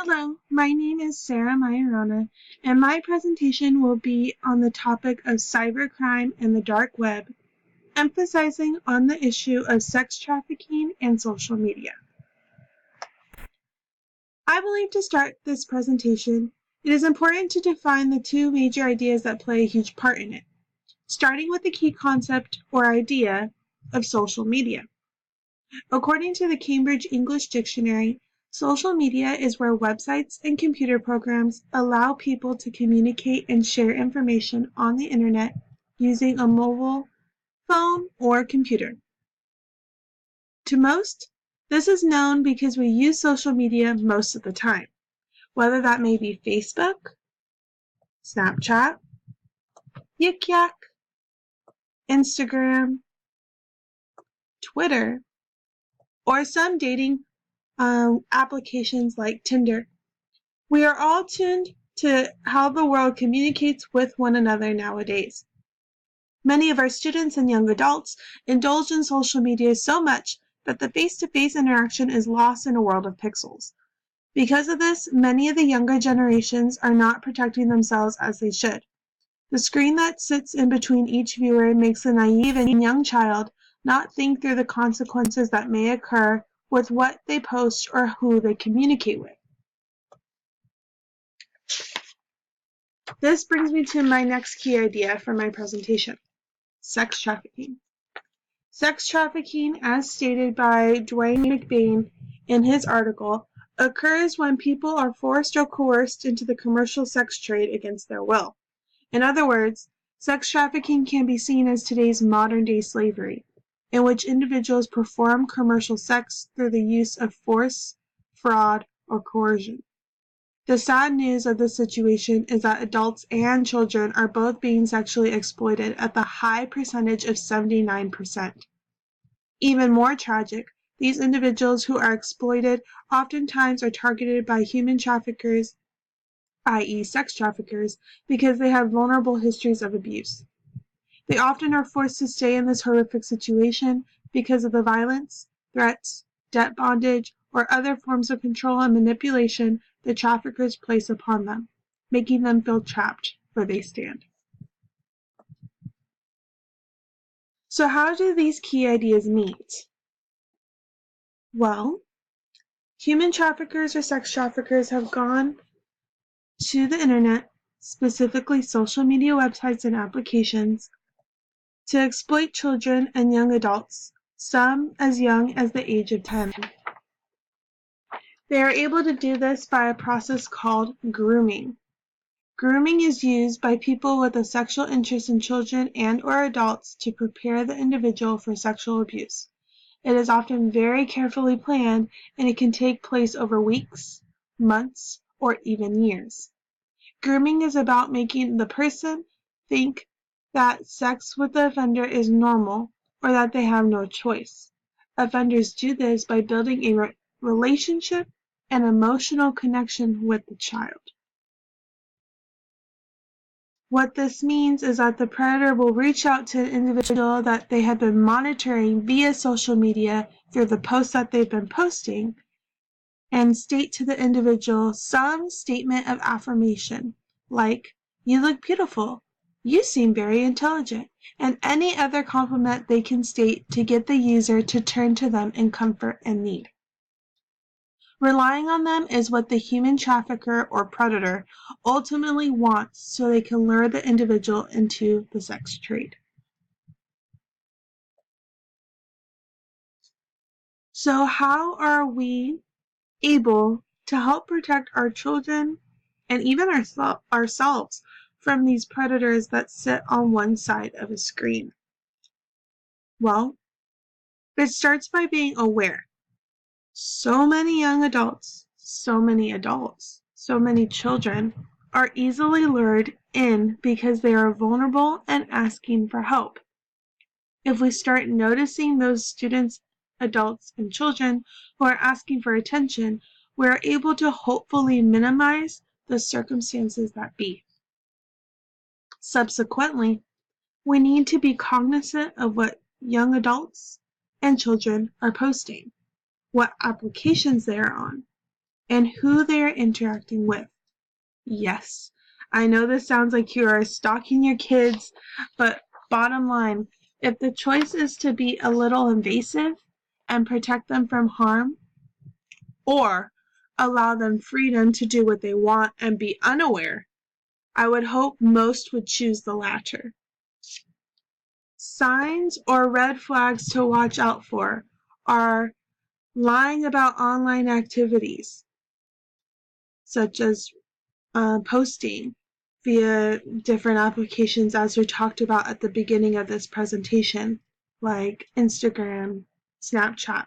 Hello, my name is Sarah Majorana, and my presentation will be on the topic of cybercrime and the dark web, emphasizing on the issue of sex trafficking and social media. I believe to start this presentation, it is important to define the two major ideas that play a huge part in it, starting with the key concept or idea of social media. According to the Cambridge English Dictionary, social media is where websites and computer programs allow people to communicate and share information on the internet using a mobile phone or computer. To most, this is known because we use social media most of the time, whether that may be Facebook, Snapchat, Yik Yak, Instagram, Twitter, or some dating applications like Tinder. We are all tuned to how the world communicates with one another nowadays. Many of our students and young adults indulge in social media so much that the face-to-face interaction is lost in a world of pixels. Because of this, many of the younger generations are not protecting themselves as they should. The screen that sits in between each viewer makes the naive and young child not think through the consequences that may occur with what they post or who they communicate with. This brings me to my next key idea for my presentation, sex trafficking. Sex trafficking, as stated by Dwayne McBain in his article, occurs when people are forced or coerced into the commercial sex trade against their will. In other words, sex trafficking can be seen as today's modern-day slavery, in which individuals perform commercial sex through the use of force, fraud, or coercion. The sad news of this situation is that adults and children are both being sexually exploited at the high percentage of 79%. Even more tragic, these individuals who are exploited oftentimes are targeted by human traffickers, i.e. sex traffickers, because they have vulnerable histories of abuse. They often are forced to stay in this horrific situation because of the violence, threats, debt bondage, or other forms of control and manipulation the traffickers place upon them, making them feel trapped where they stand. So how do these key ideas meet? Well, human traffickers or sex traffickers have gone to the internet, specifically social media websites and applications, to exploit children and young adults, some as young as the age of 10. They are able to do this by a process called grooming. Grooming is used by people with a sexual interest in children and/or adults to prepare the individual for sexual abuse. It is often very carefully planned, and it can take place over weeks, months, or even years. Grooming is about making the person think that sex with the offender is normal or that they have no choice. Offenders do this by building a relationship and emotional connection with the child. What this means is that the predator will reach out to an individual that they have been monitoring via social media through the posts that they've been posting and state to the individual some statement of affirmation like, "You look beautiful," "You seem very intelligent," and any other compliment they can state to get the user to turn to them in comfort and need. Relying on them is what the human trafficker or predator ultimately wants so they can lure the individual into the sex trade. So how are we able to help protect our children and even ourselves from these predators that sit on one side of a screen? Well, it starts by being aware. So many young adults, so many children are easily lured in because they are vulnerable and asking for help. If we start noticing those students, adults, and children who are asking for attention, we are able to hopefully minimize the circumstances that be. Subsequently, we need to be cognizant of what young adults and children are posting, what applications they are on, and who they are interacting with. Yes, I know this sounds like you are stalking your kids, but bottom line, if the choice is to be a little invasive and protect them from harm, or allow them freedom to do what they want and be unaware, I would hope most would choose the latter. Signs or red flags to watch out for are lying about online activities, such as posting via different applications as we talked about at the beginning of this presentation, like Instagram, Snapchat,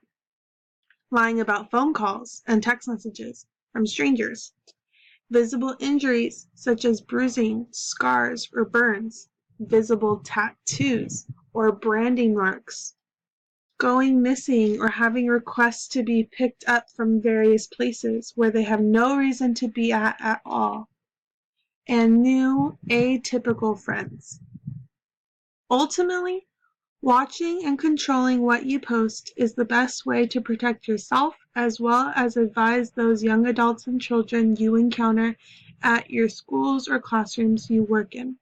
lying about phone calls and text messages from strangers, visible injuries such as bruising, scars, or burns, visible tattoos or branding marks, going missing or having requests to be picked up from various places where they have no reason to be at all, and new atypical friends. Ultimately, watching and controlling what you post is the best way to protect yourself as well as advise those young adults and children you encounter at your schools or classrooms you work in.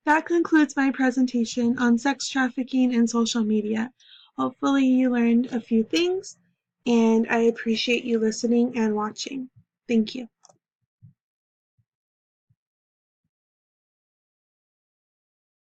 That concludes my presentation on sex trafficking and social media. Hopefully you learned a few things, and I appreciate you listening and watching. Thank you.